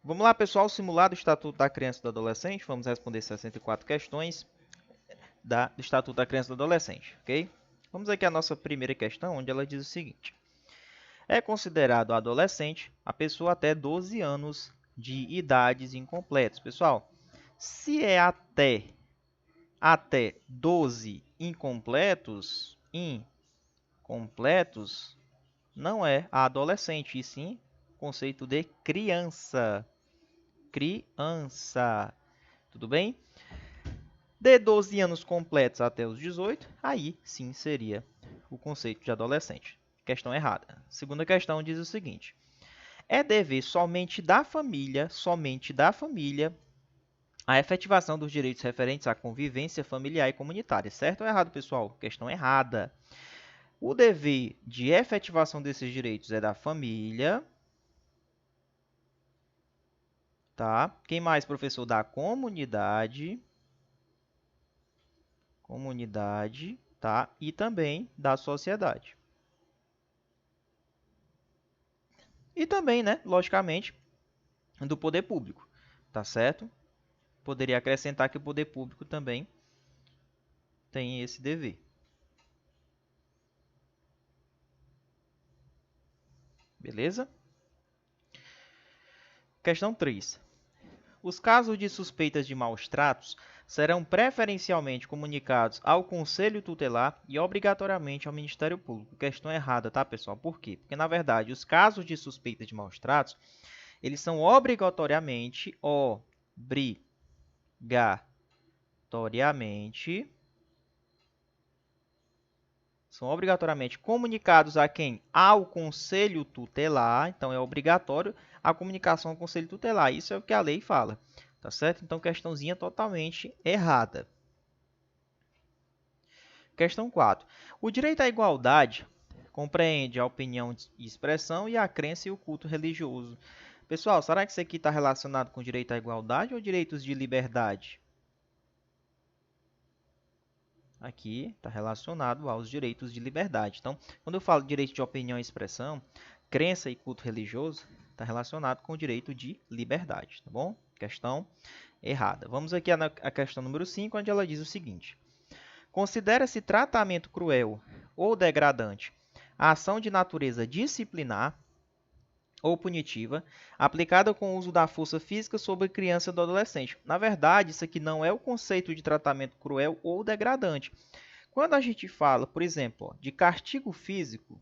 Vamos lá, pessoal, simulado o Estatuto da Criança e do Adolescente. Vamos responder 64 questões do Estatuto da Criança e do Adolescente, ok? Vamos aqui à nossa primeira questão, onde ela diz o seguinte. É considerado adolescente a pessoa até 12 anos de idades incompletas. Pessoal, se é até 12 incompletos, não é adolescente, e sim conceito de criança. Criança. Tudo bem? De 12 anos completos até os 18, aí sim seria o conceito de adolescente. Questão errada. Segunda questão diz o seguinte. É dever somente da família, a efetivação dos direitos referentes à convivência familiar e comunitária. Certo ou errado, pessoal? Questão errada. O dever de efetivação desses direitos é da família, tá? Quem mais, professor? Da comunidade, tá? E também da sociedade. E também, né, logicamente, do poder público, tá certo? Poderia acrescentar que o poder público também tem esse dever. Beleza? Questão 3. Os casos de suspeitas de maus tratos serão preferencialmente comunicados ao Conselho Tutelar e obrigatoriamente ao Ministério Público. Questão errada, tá, pessoal? Por quê? Porque, na verdade, os casos de suspeita de maus tratos, eles são obrigatoriamente comunicados a quem? Ao Conselho Tutelar. Então, é obrigatório a comunicação ao Conselho Tutelar. Isso é o que a lei fala, tá certo? Então, questãozinha totalmente errada. Questão 4. O direito à igualdade compreende a opinião e expressão e a crença e o culto religioso. Pessoal, será que isso aqui está relacionado com direito à igualdade ou direitos de liberdade? Aqui está relacionado aos direitos de liberdade. Então, quando eu falo direito de opinião e expressão, crença e culto religioso, está relacionado com o direito de liberdade, tá bom? Questão errada. Vamos aqui à questão número 5, onde ela diz o seguinte. Considera-se tratamento cruel ou degradante a ação de natureza disciplinar ou punitiva aplicada com o uso da força física sobre criança ou adolescente. Na verdade, isso aqui não é o conceito de tratamento cruel ou degradante. Quando a gente fala, por exemplo, de castigo físico,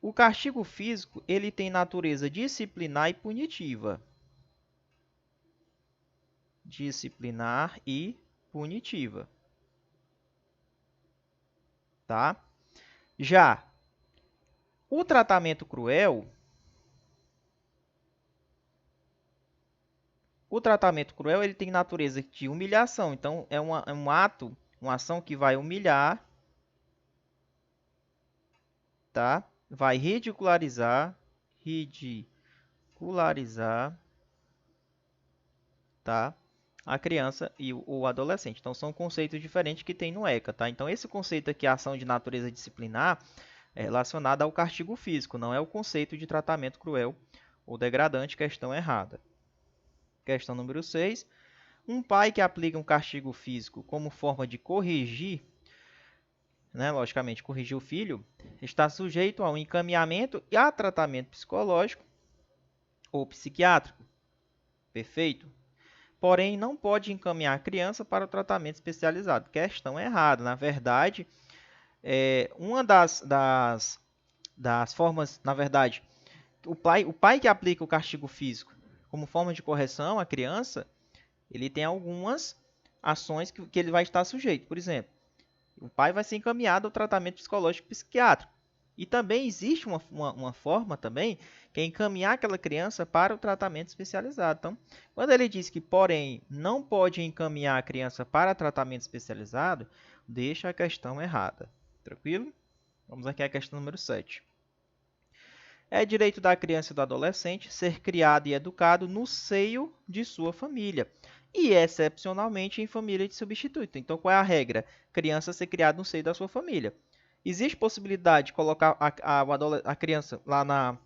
o castigo físico ele tem natureza disciplinar e punitiva. Disciplinar e punitiva. Tá? Já o tratamento cruel, ele tem natureza de humilhação. Então, é um ato, uma ação que vai humilhar, tá? Vai ridicularizar, tá? A criança e o adolescente. Então, são conceitos diferentes que tem no ECA, tá? Então, esse conceito aqui, ação de natureza disciplinar, é relacionado ao castigo físico, não é o conceito de tratamento cruel ou degradante, questão errada. Questão número 6. Um pai que aplica um castigo físico como forma de corrigir, né, logicamente, corrigir o filho, está sujeito a um encaminhamento e a tratamento psicológico ou psiquiátrico. Perfeito? Porém, não pode encaminhar a criança para o tratamento especializado. Questão errada. Na verdade, uma das formas, na verdade, o pai que aplica o castigo físico como forma de correção à criança, ele tem algumas ações que ele vai estar sujeito. Por exemplo, o pai vai ser encaminhado ao tratamento psicológico psiquiátrico. E também existe uma forma também que é encaminhar aquela criança para o tratamento especializado. Então, quando ele diz que, porém, não pode encaminhar a criança para tratamento especializado, deixa a questão errada. Tranquilo? Vamos aqui à questão número 7. É direito da criança e do adolescente ser criado e educado no seio de sua família e, excepcionalmente, em família de substituto. Então, qual é a regra? Criança ser criada no seio da sua família. Existe possibilidade de colocar a criança lá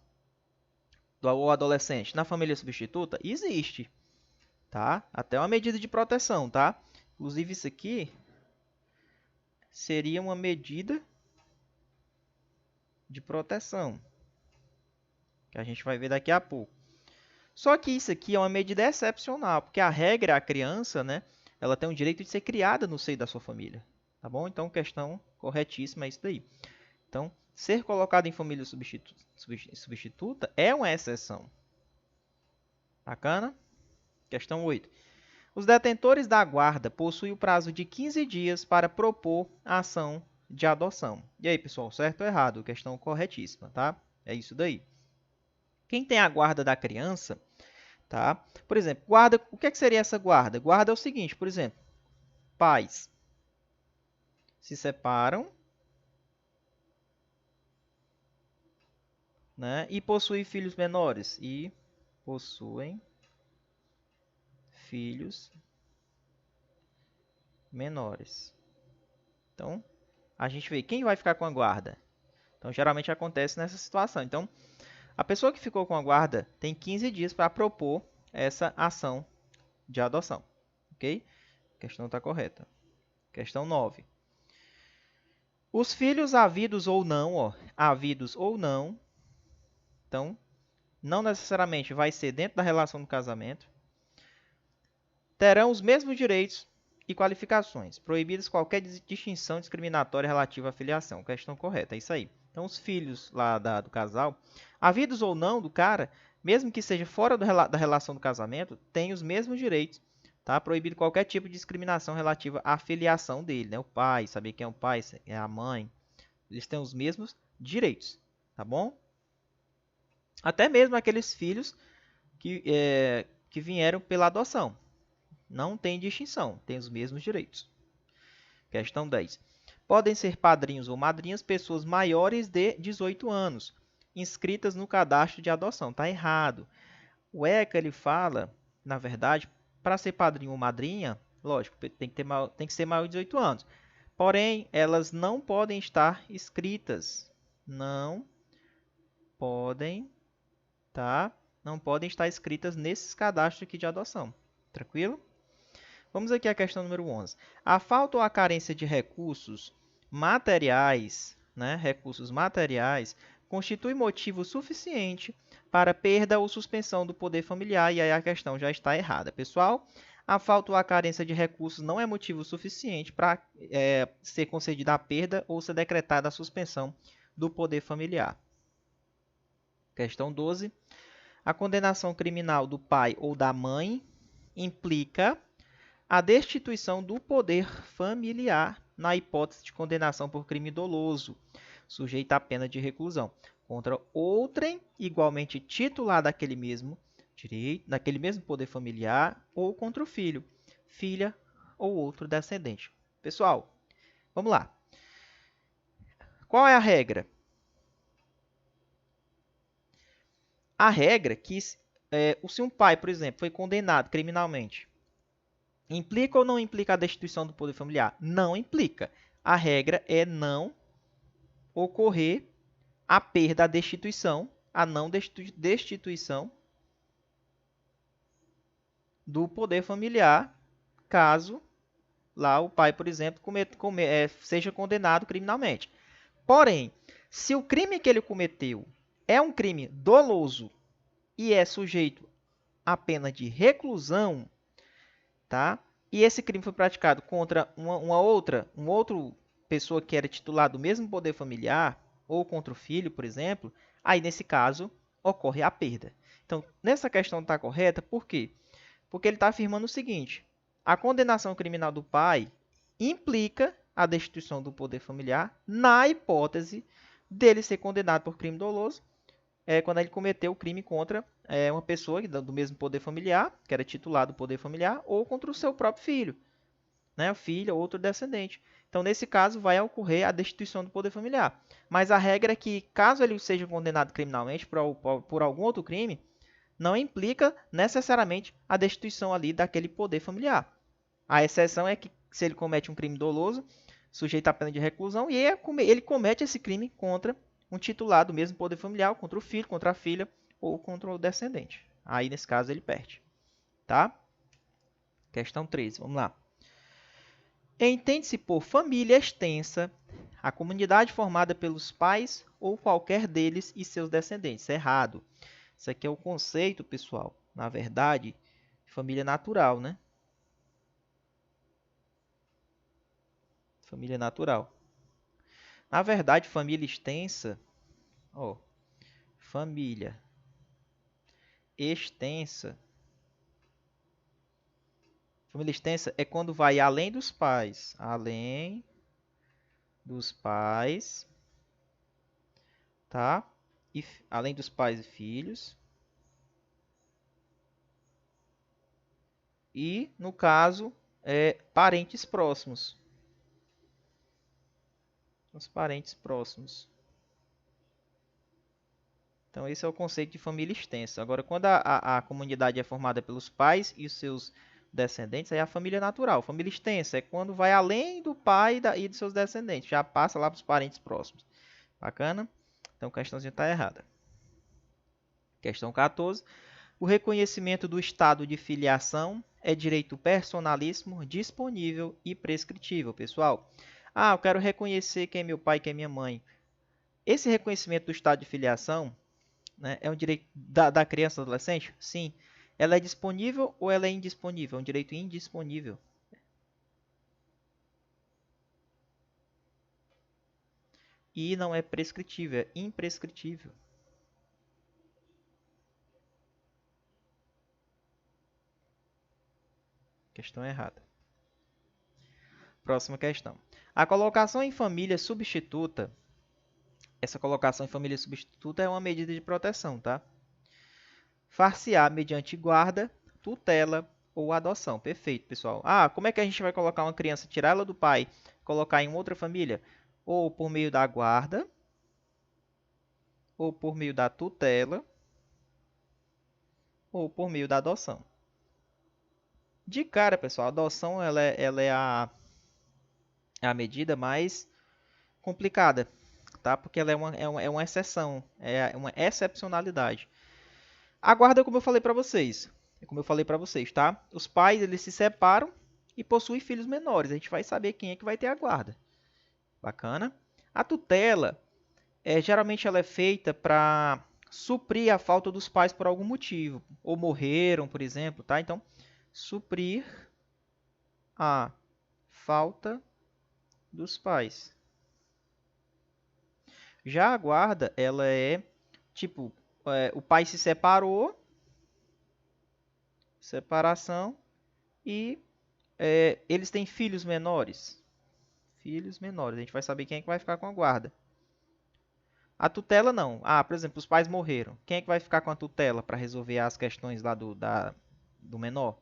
o adolescente na família substituta? Existe, tá? Até uma medida de proteção, tá? Inclusive isso aqui seria uma medida de proteção, que a gente vai ver daqui a pouco. Só que isso aqui é uma medida excepcional, porque a regra, a criança, né, ela tem o direito de ser criada no seio da sua família, tá bom? Então, questão corretíssima é isso daí. Então, ser colocado em família substituta é uma exceção. Bacana? Questão 8. Os detentores da guarda possuem o prazo de 15 dias para propor a ação de adoção. E aí, pessoal, certo ou errado? Questão corretíssima, tá? É isso daí. Quem tem a guarda da criança, tá? Por exemplo, guarda, o que é que seria essa guarda? Guarda é o seguinte, por exemplo, pais se separam, né? E possuem filhos menores. E possuem filhos menores. Então, a gente vê quem vai ficar com a guarda. Então, geralmente acontece nessa situação. Então, a pessoa que ficou com a guarda tem 15 dias para propor essa ação de adoção. Ok? A questão está correta. Questão 9. Os filhos havidos ou não, ó, havidos ou não, então, não necessariamente vai ser dentro da relação do casamento, terão os mesmos direitos e qualificações, proibidas qualquer distinção discriminatória relativa à filiação. Questão correta, é isso aí. Então, os filhos lá do casal, havidos ou não do cara, mesmo que seja fora da relação do casamento, têm os mesmos direitos, tá? Proibido qualquer tipo de discriminação relativa à filiação dele, né? O pai, saber quem é o pai, é a mãe, eles têm os mesmos direitos, tá bom? Até mesmo aqueles filhos que vieram pela adoção. Não tem distinção, tem os mesmos direitos. Questão 10. Podem ser padrinhos ou madrinhas pessoas maiores de 18 anos, inscritas no cadastro de adoção. Está errado. O ECA ele fala, na verdade, para ser padrinho ou madrinha, lógico, tem que ser maior de 18 anos. Porém, elas não podem estar inscritas. Não podem, tá? Não podem estar inscritas nesses cadastros aqui de adoção. Tranquilo? Vamos aqui à questão número 11. A falta ou a carência de recursos materiais, né, constitui motivo suficiente para perda ou suspensão do poder familiar, e aí a questão já está errada. Pessoal, a falta ou a carência de recursos não é motivo suficiente para ser concedida a perda ou ser decretada a suspensão do poder familiar. Questão 12. A condenação criminal do pai ou da mãe implica a destituição do poder familiar na hipótese de condenação por crime doloso, sujeita à pena de reclusão, contra outrem igualmente titular daquele mesmo direito, daquele mesmo poder familiar, ou contra o filho, filha ou outro descendente. Pessoal, vamos lá. Qual é a regra? A regra que se um pai, por exemplo, foi condenado criminalmente, implica ou não implica a destituição do poder familiar? Não implica. A regra é não ocorrer a perda, a destituição, a não destituição do poder familiar, caso lá o pai, por exemplo, seja condenado criminalmente. Porém, se o crime que ele cometeu é um crime doloso e é sujeito à pena de reclusão, tá? E esse crime foi praticado contra uma outra pessoa que era titular do mesmo poder familiar, ou contra o filho, por exemplo, aí nesse caso ocorre a perda. Então, nessa questão está correta, por quê? Porque ele está afirmando o seguinte: a condenação criminal do pai implica a destituição do poder familiar na hipótese dele ser condenado por crime doloso, quando ele cometeu o crime contra uma pessoa do mesmo poder familiar, que era titular do poder familiar, ou contra o seu próprio filho, né? Filho ou outro descendente. Então, nesse caso, vai ocorrer a destituição do poder familiar. Mas a regra é que, caso ele seja condenado criminalmente por algum outro crime, não implica necessariamente a destituição ali daquele poder familiar. A exceção é que, se ele comete um crime doloso, sujeito à pena de reclusão, e ele comete esse crime contra um titular do mesmo poder familiar, contra o filho, contra a filha ou contra o descendente. Aí, nesse caso, ele perde. Tá? Questão 13, vamos lá. Entende-se por família extensa a comunidade formada pelos pais ou qualquer deles e seus descendentes. Errado. Isso aqui é o conceito, pessoal, na verdade, de família natural, né? Família natural. Na verdade, família extensa, ó, família extensa. Família extensa é quando vai além dos pais. Além dos pais, tá? E além dos pais e filhos. E, no caso, parentes próximos. Os parentes próximos. Então, esse é o conceito de família extensa. Agora, quando a comunidade é formada pelos pais e os seus descendentes, aí é a família natural. Família extensa é quando vai além do pai e dos seus descendentes. Já passa lá para os parentes próximos. Bacana? Então, a questãozinha está errada. Questão 14. O reconhecimento do estado de filiação é direito personalíssimo, disponível e prescritível. Pessoal, eu quero reconhecer quem é meu pai e quem é minha mãe. Esse reconhecimento do estado de filiação, né, é um direito da criança ou adolescente? Sim. Ela é disponível ou ela é indisponível? É um direito indisponível. E não é prescritível, é imprescritível. Questão errada. Próxima questão. A colocação em família substituta. Essa colocação em família substituta é uma medida de proteção, tá? Far-se-á mediante guarda, tutela ou adoção. Perfeito, pessoal. Como é que a gente vai colocar uma criança, tirar ela do pai, colocar em outra família? Ou por meio da guarda, ou por meio da tutela, ou por meio da adoção. De cara, pessoal, a adoção ela é a medida mais complicada, tá? Porque ela é uma exceção, é uma excepcionalidade. A guarda, como eu falei para vocês, tá? Os pais eles se separam e possuem filhos menores. A gente vai saber quem é que vai ter a guarda. Bacana? A tutela, geralmente ela é feita para suprir a falta dos pais por algum motivo, ou morreram, por exemplo, tá? Então, suprir a falta dos pais. Já a guarda, ela é tipo, o pai se separou, separação, e eles têm filhos menores. Filhos menores, a gente vai saber quem é que vai ficar com a guarda. A tutela não. Por exemplo, os pais morreram. Quem é que vai ficar com a tutela para resolver as questões lá do menor?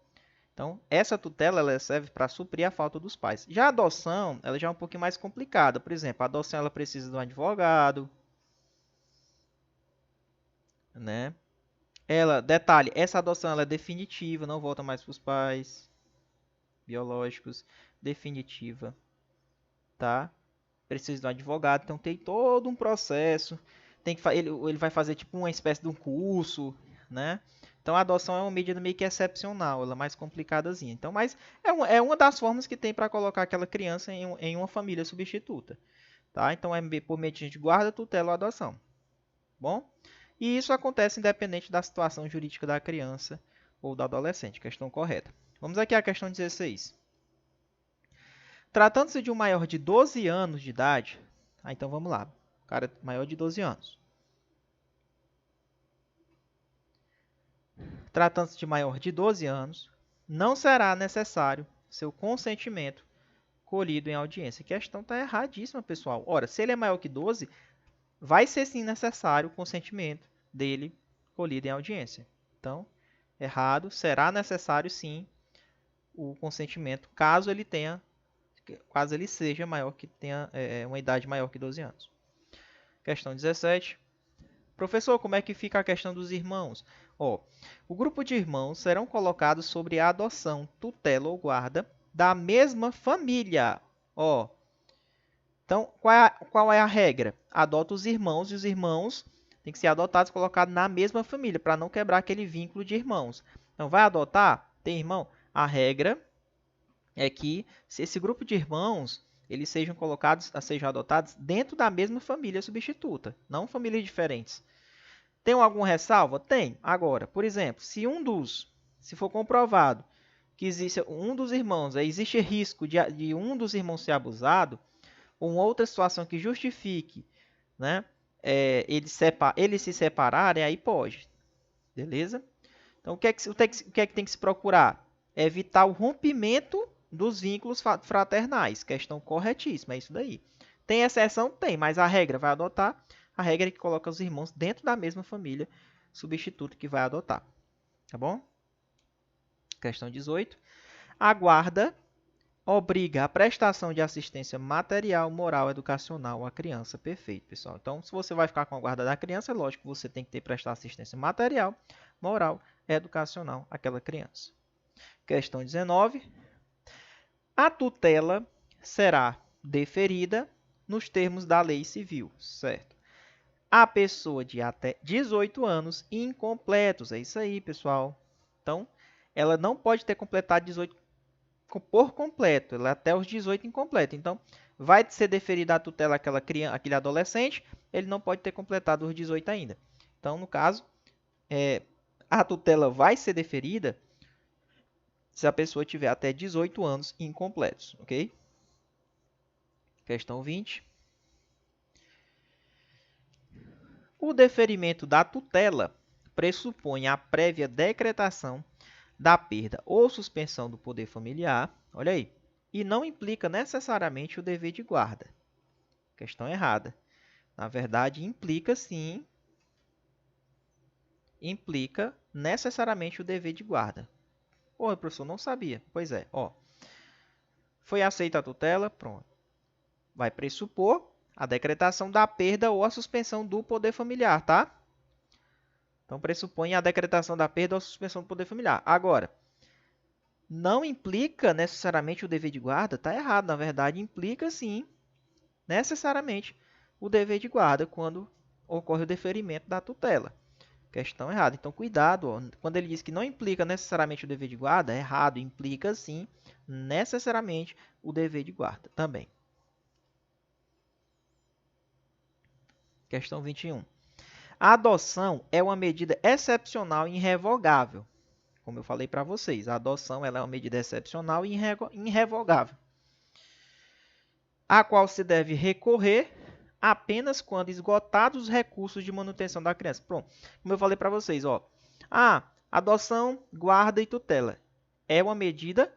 Então, essa tutela ela serve para suprir a falta dos pais. Já a adoção, ela já é um pouquinho mais complicada. Por exemplo, a adoção ela precisa de um advogado, né? Detalhe, essa adoção ela é definitiva, não volta mais para os pais biológicos, definitiva, tá? Precisa de um advogado, então tem todo um processo. Ele vai fazer tipo uma espécie de um curso, né? Então a adoção é uma medida meio que excepcional, ela é mais complicadazinha. Então, mas é uma das formas que tem para colocar aquela criança em uma família substituta, tá? Então é por meio de guarda, tutela ou adoção, bom? E isso acontece independente da situação jurídica da criança ou do adolescente. Questão correta. Vamos aqui à questão 16. Tratando-se de um maior de 12 anos de idade, então vamos lá. O cara maior de 12 anos. Tratando-se de maior de 12 anos, não será necessário seu consentimento colhido em audiência. A questão está erradíssima, pessoal. Ora, se ele é maior que 12, vai ser sim necessário o consentimento dele colhido em audiência. Então, errado, será necessário sim o consentimento caso ele seja maior que tenha uma idade maior que 12 anos. Questão 17. Professor, como é que fica a questão dos irmãos? O grupo de irmãos serão colocados sobre a adoção, tutela ou guarda da mesma família. Então, qual é a regra? Adota os irmãos e os irmãos têm que ser adotados e colocados na mesma família, para não quebrar aquele vínculo de irmãos. Então, vai adotar? Tem irmão? A regra é que se esse grupo de irmãos eles sejam adotados dentro da mesma família substituta, não famílias diferentes. Tem alguma ressalva? Tem. Agora, por exemplo, se for comprovado que existe um dos irmãos, existe risco de um dos irmãos ser abusado, ou outra situação que justifique, né, eles se separarem, aí pode. Beleza? Então, o que é que tem que se procurar? Evitar o rompimento dos vínculos fraternais. Questão corretíssima, é isso daí. Tem exceção? Tem, mas a regra vai adotar. A regra é que coloca os irmãos dentro da mesma família substituto que vai adotar. Tá bom? Questão 18. A guarda obriga a prestação de assistência material, moral, educacional à criança. Perfeito, pessoal. Então, se você vai ficar com a guarda da criança, é lógico que você tem que prestar assistência material, moral, educacional àquela criança. Questão 19. A tutela será deferida nos termos da lei civil, certo? A pessoa de até 18 anos incompletos. É isso aí, pessoal. Então, ela não pode ter completado 18 por completo, ela é até os 18 incompleto. Então, vai ser deferida a tutela àquela criança, aquele adolescente, ele não pode ter completado os 18 ainda. Então, no caso, a tutela vai ser deferida se a pessoa tiver até 18 anos incompletos, ok? Questão 20. O deferimento da tutela pressupõe a prévia decretação da perda ou suspensão do poder familiar, olha aí, e não implica necessariamente o dever de guarda. Questão errada. Na verdade, implica sim, implica necessariamente o dever de guarda. Pô, professor, não sabia. Pois é, ó. Foi aceita a tutela, pronto. Vai pressupor a decretação da perda ou a suspensão do poder familiar, tá? Então, pressupõe a decretação da perda ou a suspensão do poder familiar. Agora, não implica necessariamente o dever de guarda, tá errado. Na verdade, implica sim, necessariamente, o dever de guarda quando ocorre o deferimento da tutela. Questão errada. Então, cuidado, ó. Quando ele diz que não implica necessariamente o dever de guarda, é errado. Implica sim, necessariamente, o dever de guarda também. Questão 21. A adoção é uma medida excepcional e irrevogável. Como eu falei para vocês, a adoção ela é uma medida excepcional e irrevogável, a qual se deve recorrer apenas quando esgotados os recursos de manutenção da criança. Pronto, como eu falei para vocês, ó, adoção, guarda e tutela é uma medida,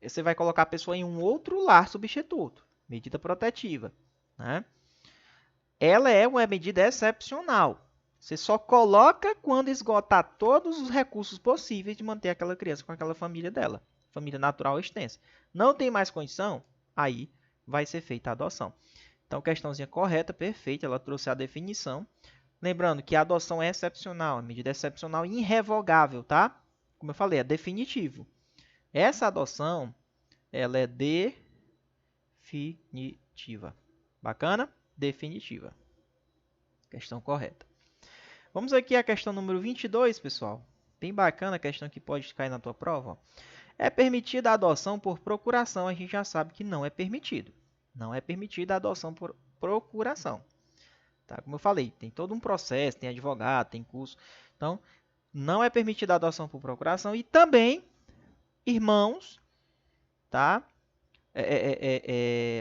você vai colocar a pessoa em um outro lar substituto, medida protetiva, né? Ela é uma medida excepcional. Você só coloca quando esgotar todos os recursos possíveis de manter aquela criança com aquela família dela. Família natural extensa. Não tem mais condição? Aí vai ser feita a adoção. Então, questãozinha correta, perfeita. Ela trouxe a definição. Lembrando que a adoção é excepcional. A medida é excepcional e irrevogável, tá? Como eu falei, é definitivo. Essa adoção, ela é definitiva. Bacana? Definitiva. Questão correta. Vamos aqui à questão número 22, pessoal. Bem bacana a questão que pode cair na tua prova. É permitida a adoção por procuração? A gente já sabe que não é permitido. Não é permitida a adoção por procuração. Tá? Como eu falei, tem todo um processo, tem advogado, tem curso. Então, não é permitida a adoção por procuração. E também, irmãos, tá?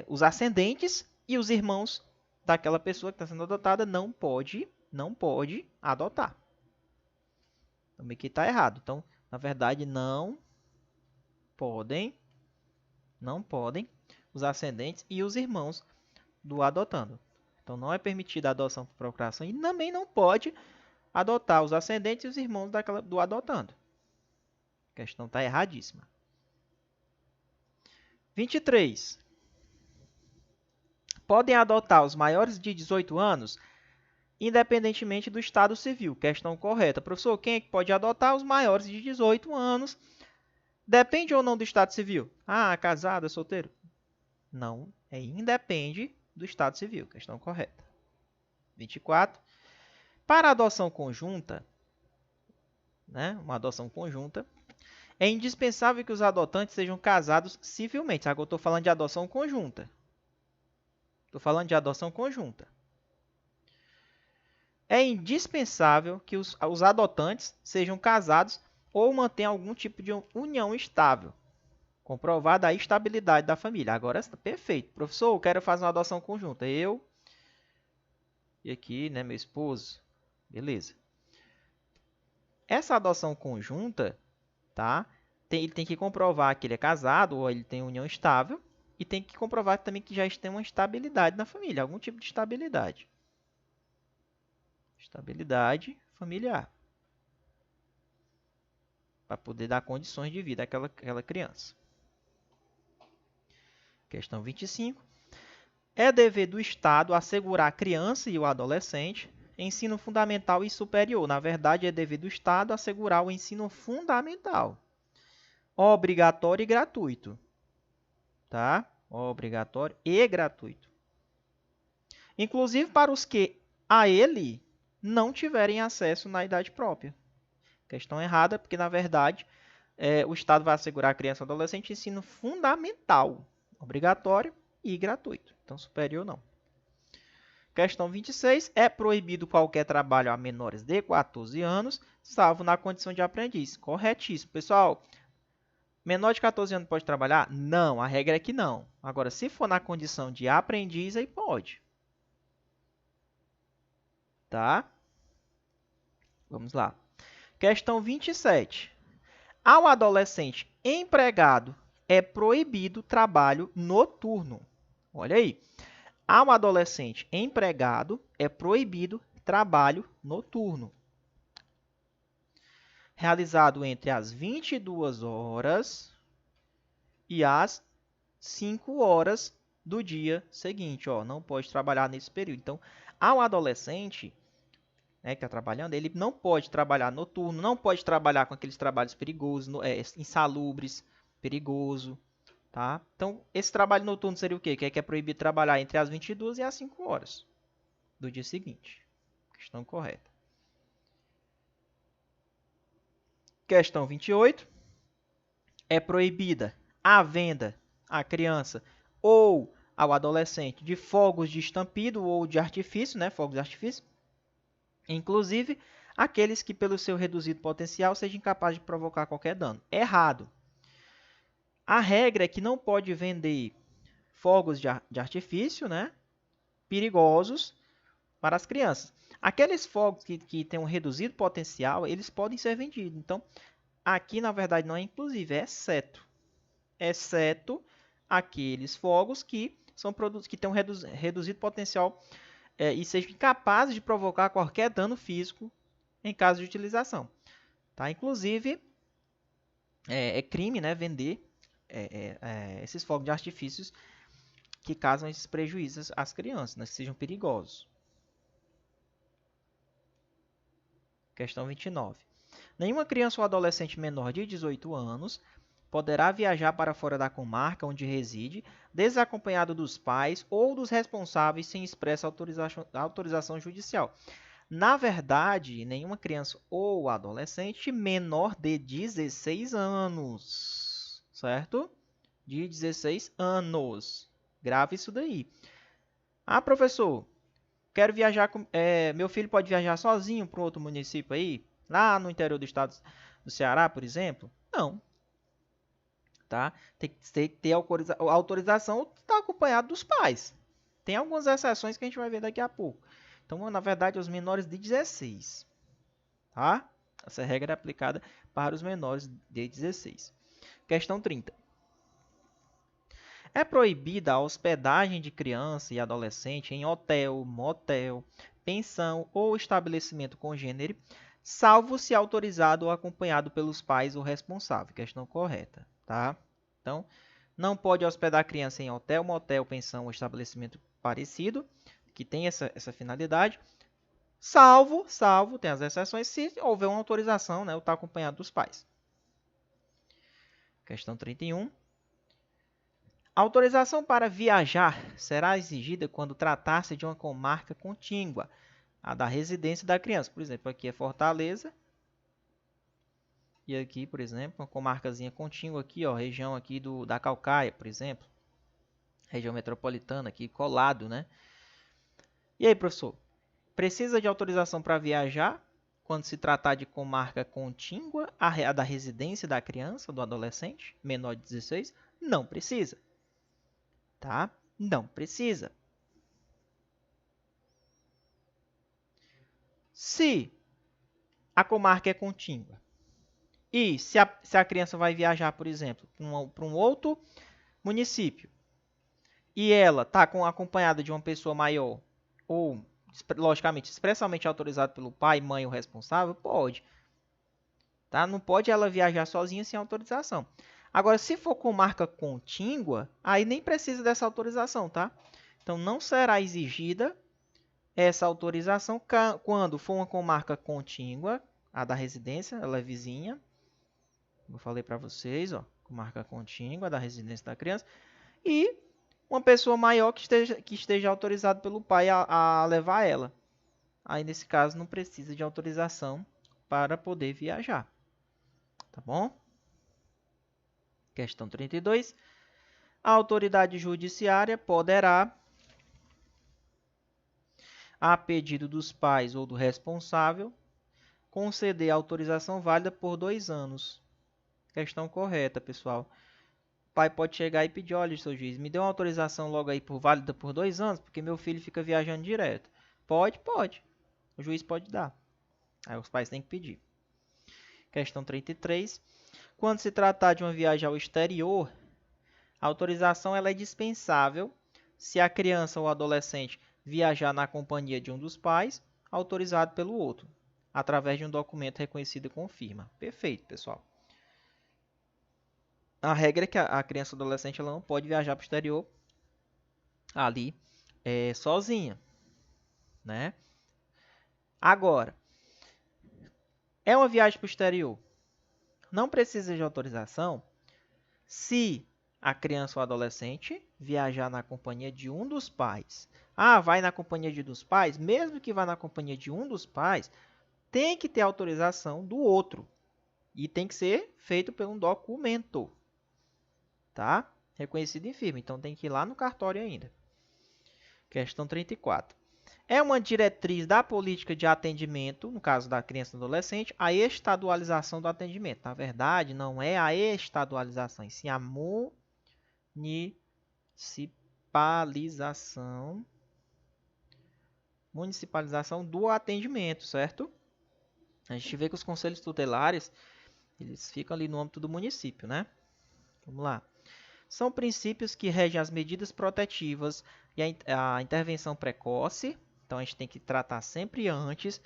Os ascendentes e os irmãos daquela pessoa que está sendo adotada não pode adotar. Também que está errado. Então, na verdade, não podem os ascendentes e os irmãos do adotando. Então, não é permitida a adoção por procuração e também não pode adotar os ascendentes e os irmãos do adotando. A questão está erradíssima. 23. Podem adotar os maiores de 18 anos independentemente do estado civil. Questão correta. Professor, quem é que pode adotar? Os maiores de 18 anos. Depende ou não do estado civil? Casado, solteiro? Não, independe do Estado Civil. Questão correta. 24. Para a adoção conjunta, né, uma adoção conjunta, é indispensável que os adotantes sejam casados civilmente. Agora eu estou falando de adoção conjunta. Estou falando de adoção conjunta. É indispensável que os adotantes sejam casados ou mantenham algum tipo de união estável, comprovada a estabilidade da família. Agora, perfeito. Professor, eu quero fazer uma adoção conjunta. Eu e aqui, né, meu esposo. Beleza. Essa adoção conjunta, tá? Ele tem que comprovar que ele é casado ou ele tem união estável e tem que comprovar também que já tem uma estabilidade na família, algum tipo de estabilidade. Estabilidade familiar. Para poder dar condições de vida àquela criança. Questão 25. É dever do Estado assegurar a criança e o adolescente ensino fundamental e superior. Na verdade, é dever do Estado assegurar o ensino fundamental. Obrigatório e gratuito. Tá? Obrigatório e gratuito. Inclusive para os que a ele não tiverem acesso na idade própria. Questão errada, porque na verdade o Estado vai assegurar a criança e adolescente ensino fundamental, obrigatório e gratuito. Então, superior não. Questão 26. É proibido qualquer trabalho a menores de 14 anos, salvo na condição de aprendiz. Corretíssimo. Pessoal, menor de 14 anos pode trabalhar? Não, a regra é que não. Agora, se for na condição de aprendiz, aí pode. Tá? Vamos lá. Questão 27. Ao adolescente empregado é proibido trabalho noturno. Olha aí. Ao adolescente empregado é proibido trabalho noturno. Realizado entre as 22 horas e as 5 horas do dia seguinte. Ó, não pode trabalhar nesse período. Então, ao adolescente, né, que está trabalhando, ele não pode trabalhar noturno, não pode trabalhar com aqueles trabalhos perigosos, insalubres, perigoso. Tá? Então, esse trabalho noturno seria o quê? Que é proibido trabalhar entre as 22 e as 5 horas do dia seguinte. Questão correta. Questão 28. É proibida a venda à criança ou ao adolescente de fogos de estampido ou de artifício, né? Fogos de artifício. Inclusive, aqueles que, pelo seu reduzido potencial, sejam incapazes de provocar qualquer dano. Errado. A regra é que não pode vender fogos de artifício, né, perigosos para as crianças. Aqueles fogos que têm um reduzido potencial, eles podem ser vendidos. Então, aqui, na verdade, não é inclusive, é exceto aqueles fogos que são produtos que têm um reduzido potencial e sejam incapazes de provocar qualquer dano físico em caso de utilização. Tá? Inclusive, é crime, né, vender esses fogos de artifícios que causam esses prejuízos às crianças, né, que sejam perigosos. Questão 29. Nenhuma criança ou adolescente menor de 18 anos poderá viajar para fora da comarca onde reside, desacompanhado dos pais ou dos responsáveis sem expressa autorização judicial. Na verdade, nenhuma criança ou adolescente menor de 16 anos, certo? De 16 anos. Grave isso daí. Ah, professor, quero viajar meu filho pode viajar sozinho para outro município aí? Lá no interior do estado do Ceará, por exemplo? Não. Tá? Tem que ter autorização ou estar acompanhado dos pais. Tem algumas exceções que a gente vai ver daqui a pouco. Então, na verdade, os menores de 16. Tá? Essa regra é aplicada para os menores de 16. Questão 30. É proibida a hospedagem de criança e adolescente em hotel, motel, pensão ou estabelecimento congênere, salvo se autorizado ou acompanhado pelos pais ou responsável. Questão correta, tá? Então, não pode hospedar a criança em hotel, motel, pensão ou estabelecimento parecido, que tem essa finalidade, salvo, tem as exceções, se houver uma autorização, né, ou está acompanhado dos pais. Questão 31. A autorização para viajar será exigida quando tratar-se de uma comarca contígua à da residência da criança. Por exemplo, aqui é Fortaleza. E aqui, por exemplo, uma comarcazinha contígua aqui, ó, região aqui da Caucaia, por exemplo. Região metropolitana aqui, colado, né? E aí, professor? Precisa de autorização para viajar quando se tratar de comarca contígua à da residência da criança, do adolescente, menor de 16? Não precisa, tá? Não precisa. Se a comarca é contígua e se a criança vai viajar, por exemplo, para um outro município e ela está acompanhada de uma pessoa maior ou, logicamente, expressamente autorizado pelo pai, mãe ou responsável, pode. Tá? Não pode ela viajar sozinha sem autorização. Agora, se for comarca contígua, aí nem precisa dessa autorização, tá? Então, não será exigida essa autorização quando for uma comarca contígua, a da residência, ela é vizinha. Como eu falei para vocês, ó, comarca contígua, da residência da criança. E uma pessoa maior que esteja autorizado pelo pai a levar ela. Aí, nesse caso, não precisa de autorização para poder viajar. Tá bom? Questão 32. A autoridade judiciária poderá, a pedido dos pais ou do responsável, conceder autorização válida por 2 anos. Questão correta, pessoal. O pai pode chegar e pedir, olha, seu juiz, me dê uma autorização logo aí válida por 2 anos, porque meu filho fica viajando direto. Pode, pode. O juiz pode dar. Aí os pais têm que pedir. Questão 33. Quando se tratar de uma viagem ao exterior, a autorização ela é dispensável se a criança ou adolescente viajar na companhia de um dos pais, autorizado pelo outro, através de um documento reconhecido com firma. Perfeito, pessoal. A regra é que a criança ou adolescente ela não pode viajar para o exterior ali sozinha, né? Agora, é uma viagem para o exterior. Não precisa de autorização se a criança ou adolescente viajar na companhia de um dos pais. Ah, vai na companhia de um dos pais? Mesmo que vá na companhia de um dos pais, tem que ter autorização do outro. E tem que ser feito por um documento. Tá? Reconhecido em firma. Então tem que ir lá no cartório ainda. Questão 34. É uma diretriz da política de atendimento, no caso da criança e do adolescente, a estadualização do atendimento. Na verdade, não é a estadualização, e sim a municipalização do atendimento, certo? A gente vê que os conselhos tutelares, eles ficam ali no âmbito do município, né? Vamos lá. São princípios que regem as medidas protetivas e a intervenção precoce. Então, a gente tem que tratar sempre antes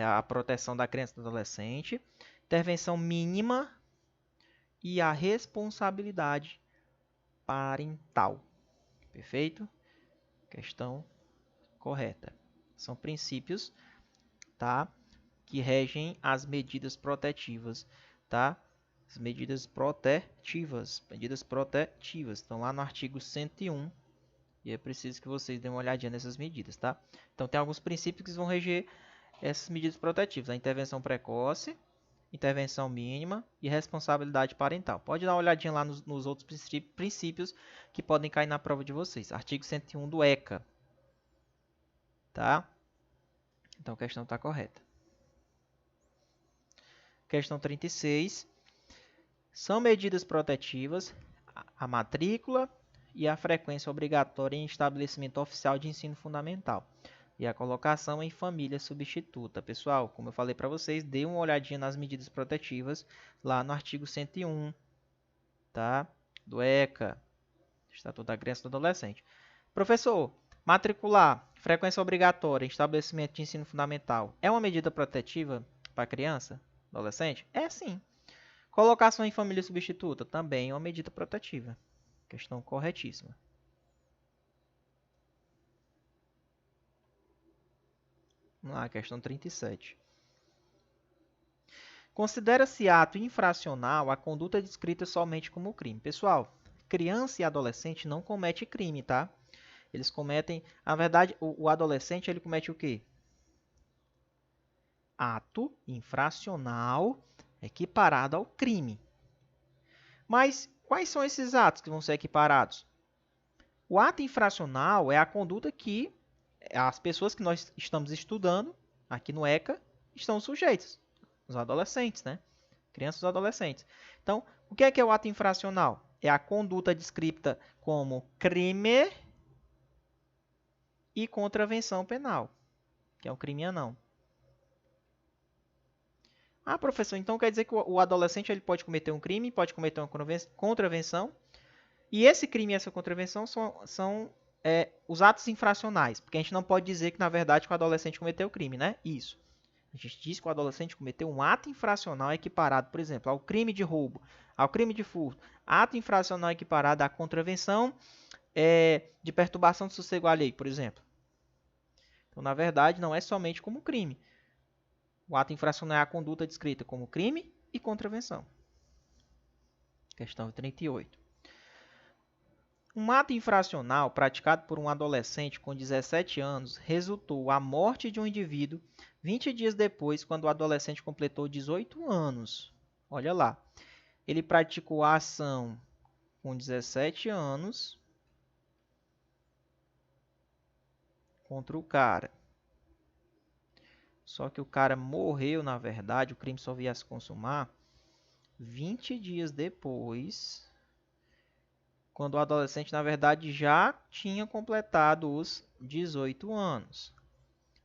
a proteção da criança e do adolescente. Intervenção mínima e a responsabilidade parental. Perfeito? Questão correta. São princípios, tá? Que regem as medidas protetivas, tá? As medidas protetivas. Estão lá no artigo 101. E é preciso que vocês dêem uma olhadinha nessas medidas, tá? Então, tem alguns princípios que vão reger essas medidas protetivas. A intervenção precoce, intervenção mínima e responsabilidade parental. Pode dar uma olhadinha lá nos outros princípios que podem cair na prova de vocês. Artigo 101 do ECA. Tá? Então, a questão está correta. Questão 36. São medidas protetivas a matrícula e a frequência obrigatória em estabelecimento oficial de ensino fundamental e a colocação em família substituta. Pessoal, como eu falei para vocês, dê uma olhadinha nas medidas protetivas lá no artigo 101, tá? Do ECA, Estatuto da Criança e do Adolescente. Professor, matricular, frequência obrigatória em estabelecimento de ensino fundamental é uma medida protetiva para criança, adolescente? É sim. Colocação em família substituta também é uma medida protetiva. Questão corretíssima. Vamos lá, questão 37. Considera-se ato infracional a conduta descrita somente como crime. Pessoal, criança e adolescente não comete crime, tá? Eles cometem, na verdade, o adolescente ele comete o quê? Ato infracional equiparado ao crime. Mas quais são esses atos que vão ser equiparados? O ato infracional é a conduta que as pessoas que nós estamos estudando aqui no ECA estão sujeitas, os adolescentes, né? Crianças e adolescentes. Então, o que é o ato infracional? É a conduta descrita como crime e contravenção penal, que é um crime não. Ah, professor, então quer dizer que o adolescente ele pode cometer um crime, pode cometer uma contravenção, e esse crime e essa contravenção são os atos infracionais, porque a gente não pode dizer que, na verdade, que o adolescente cometeu o crime, né? Isso. A gente diz que o adolescente cometeu um ato infracional equiparado, por exemplo, ao crime de roubo, ao crime de furto. Ato infracional equiparado à contravenção de perturbação do sossego alheio, por exemplo. Então, na verdade, não é somente como crime. O ato infracional é a conduta descrita como crime e contravenção. Questão 38. Um ato infracional praticado por um adolescente com 17 anos resultou a morte de um indivíduo 20 dias depois, quando o adolescente completou 18 anos. Olha lá. Ele praticou a ação com 17 anos contra o cara. Só que o cara morreu, na verdade, o crime só viesse a se consumar 20 dias depois, quando o adolescente, na verdade, já tinha completado os 18 anos.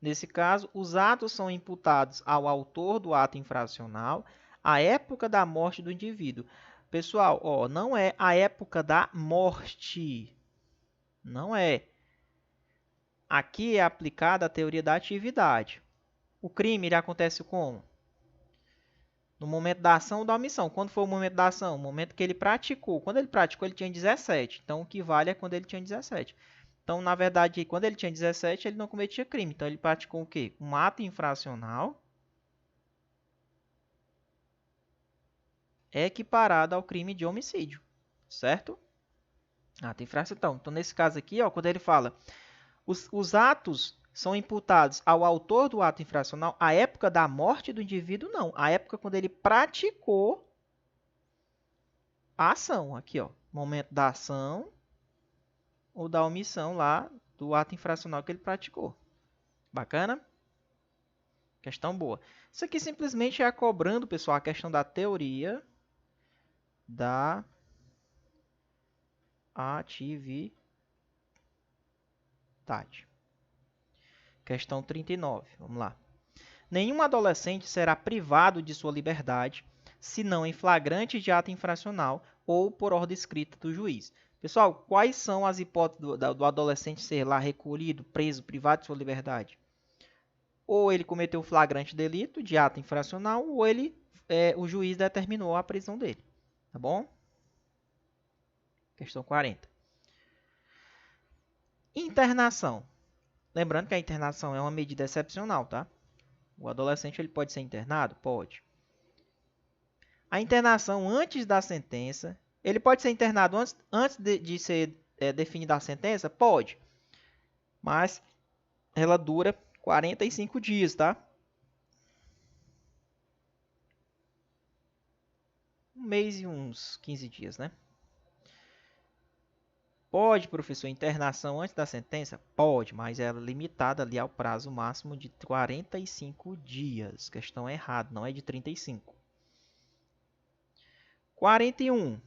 Nesse caso, os atos são imputados ao autor do ato infracional à época da morte do indivíduo. Pessoal, ó, não é a época da morte. Não é. Aqui é aplicada a teoria da atividade. O crime ele acontece como? No momento da ação ou da omissão. Quando foi o momento da ação? O momento que ele praticou. Quando ele praticou, ele tinha 17. Então, o que vale é quando ele tinha 17. Então, na verdade, quando ele tinha 17, ele não cometia crime. Então, ele praticou o quê? Um ato infracional equiparado ao crime de homicídio. Certo? Ato infracional. Então, nesse caso aqui, ó, quando ele fala os atos são imputados ao autor do ato infracional à época da morte do indivíduo, não. A época quando ele praticou a ação. Aqui, ó. Momento da ação ou da omissão lá do ato infracional que ele praticou. Bacana? Questão boa. Isso aqui simplesmente é cobrando, pessoal, a questão da teoria da atividade. Questão 39. Vamos lá. Nenhum adolescente será privado de sua liberdade, senão em flagrante de ato infracional ou por ordem escrita do juiz. Pessoal, quais são as hipóteses do adolescente ser lá recolhido, preso, privado de sua liberdade? Ou ele cometeu flagrante delito de ato infracional, ou o juiz determinou a prisão dele. Tá bom? Questão 40. Internação. Lembrando que a internação é uma medida excepcional, tá? O adolescente ele pode ser internado? Pode. A internação antes da sentença. Ele pode ser internado antes de ser definida a sentença? Pode. Mas ela dura 45 dias, tá? Um mês e uns 15 dias, né? Pode, professor, internação antes da sentença? Pode, mas ela é limitada ali ao prazo máximo de 45 dias. Questão errada, não é de 35. 41.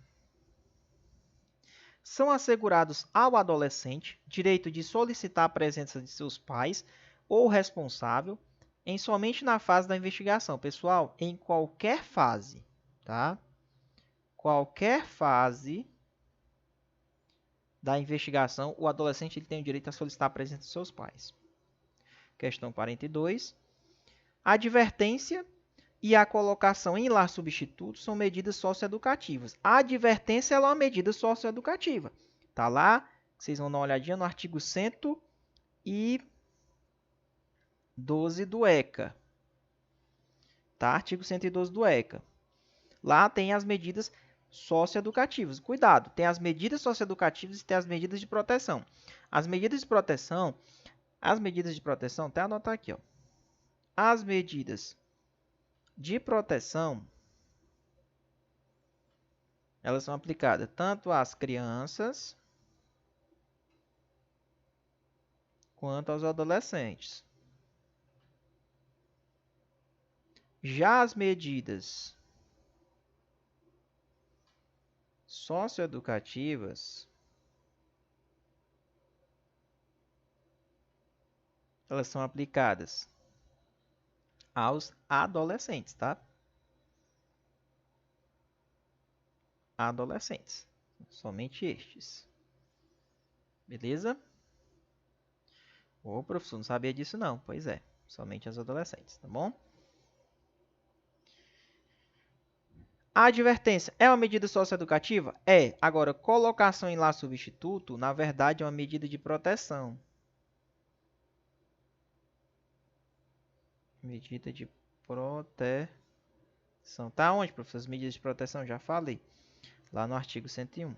São assegurados ao adolescente direito de solicitar a presença de seus pais ou responsável somente na fase da investigação. Pessoal, em qualquer fase, tá? Qualquer fase da investigação, o adolescente ele tem o direito a solicitar a presença de seus pais. Questão 42. A advertência e a colocação em lar substituto são medidas socioeducativas. A advertência é uma medida socioeducativa. Tá lá, vocês vão dar uma olhadinha no artigo 112 do ECA. Tá? Artigo 112 do ECA. Lá tem as medidas socioeducativas. Cuidado, tem as medidas socioeducativas e tem as medidas de proteção. As medidas de proteção, até anotar aqui, ó. As medidas de proteção, elas são aplicadas tanto às crianças quanto aos adolescentes. Já as medidas socioeducativas, elas são aplicadas aos adolescentes, tá? Adolescentes. Somente estes. Beleza? Ô, professor, não sabia disso não. Pois é, somente as adolescentes, tá bom? A advertência é uma medida socioeducativa? É. Agora, colocação em lá substituto, na verdade, é uma medida de proteção. Medida de proteção. Tá onde, professor? As medidas de proteção? Já falei. Lá no artigo 101.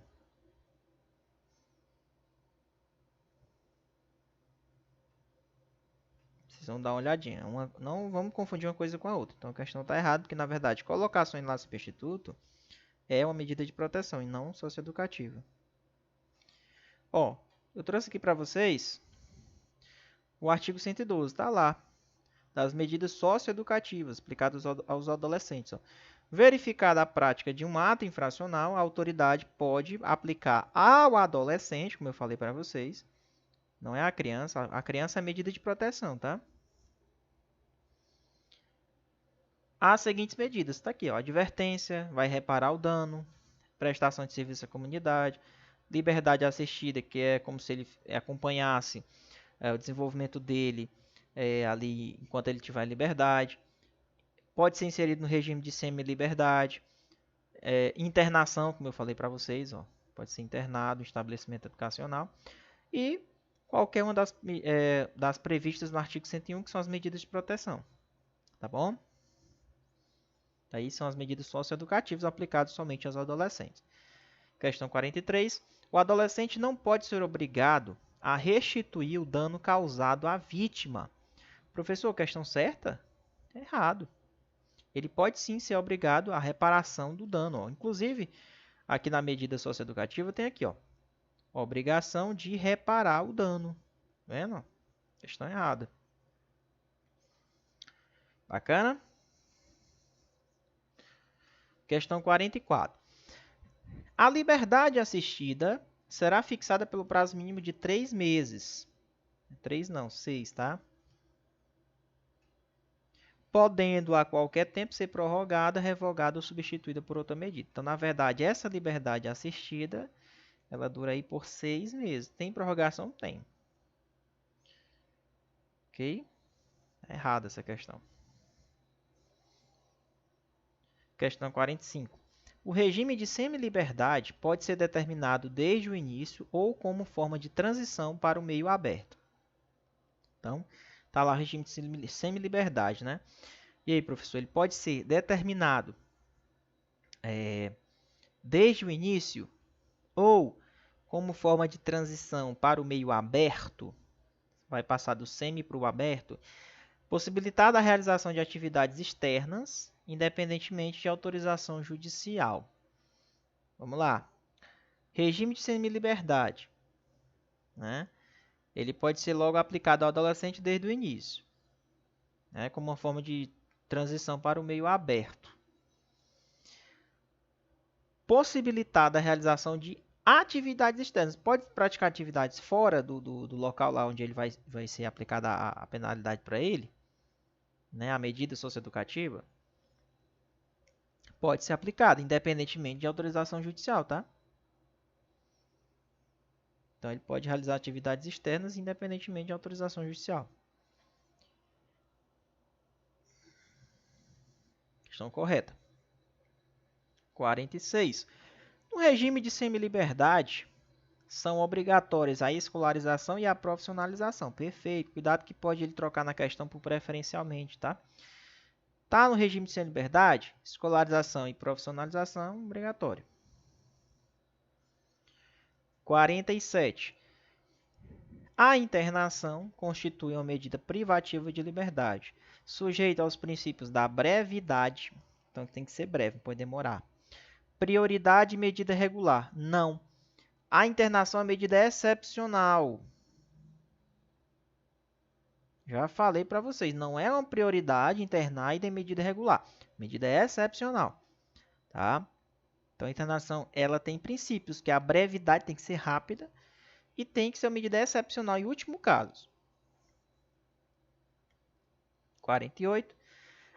Vocês vão dar uma olhadinha. Não vamos confundir uma coisa com a outra. Então a questão está errada, porque na verdade colocação em lá substituto é uma medida de proteção e não socioeducativa. Ó, eu trouxe aqui para vocês o artigo 112, está lá, das medidas socioeducativas aplicadas aos adolescentes. Ó. Verificada a prática de um ato infracional, a autoridade pode aplicar ao adolescente, como eu falei para vocês, não é a criança é medida de proteção, tá? As seguintes medidas, está aqui, ó, advertência, vai reparar o dano, prestação de serviço à comunidade, liberdade assistida, que é como se ele acompanhasse o desenvolvimento dele ali enquanto ele tiver liberdade, pode ser inserido no regime de semi-liberdade, internação, como eu falei para vocês, ó, pode ser internado em estabelecimento educacional, e qualquer uma das previstas no artigo 101, que são as medidas de proteção, tá bom? Aí são as medidas socioeducativas aplicadas somente aos adolescentes. Questão 43. O adolescente não pode ser obrigado a restituir o dano causado à vítima. Professor, questão certa? Errado. Ele pode sim ser obrigado à reparação do dano. Ó. Inclusive, aqui na medida socioeducativa tem aqui, ó, obrigação de reparar o dano. Tá vendo? Questão errada. Bacana? Questão 44. A liberdade assistida será fixada pelo prazo mínimo de 3 meses. 3 não, 6, tá? Podendo a qualquer tempo ser prorrogada, revogada ou substituída por outra medida. Então, na verdade, essa liberdade assistida, ela dura aí por 6 meses. Tem prorrogação? Tem. Ok? É errada essa questão. Questão 45. O regime de semi-liberdade pode ser determinado desde o início ou como forma de transição para o meio aberto. Então, está lá o regime de semi-liberdade, né? E aí, professor, ele pode ser determinado desde o início ou como forma de transição para o meio aberto, vai passar do semi para o aberto, possibilitada a realização de atividades externas, independentemente de autorização judicial. Vamos lá. Regime de semi-liberdade, né? Ele pode ser logo aplicado ao adolescente desde o início, né? Como uma forma de transição para o meio aberto. Possibilitada a realização de atividades externas. Pode praticar atividades fora do local lá onde ele vai ser aplicada a penalidade para ele, né? A medida socioeducativa. Pode ser aplicada, independentemente de autorização judicial, tá? Então, ele pode realizar atividades externas, independentemente de autorização judicial. Questão correta. 46. No regime de semi-liberdade, são obrigatórias a escolarização e a profissionalização. Perfeito. Cuidado que pode ele trocar na questão por preferencialmente, tá? Tá no regime de semi-liberdade, escolarização e profissionalização obrigatório. 47. A internação constitui uma medida privativa de liberdade, sujeita aos princípios da brevidade, então tem que ser breve, não pode demorar. Prioridade e medida regular, não. A internação é medida excepcional. Já falei para vocês, não é uma prioridade internar e de medida regular. Medida excepcional, tá? Então, a internação, ela tem princípios, que a brevidade tem que ser rápida e tem que ser uma medida excepcional em último caso. 48.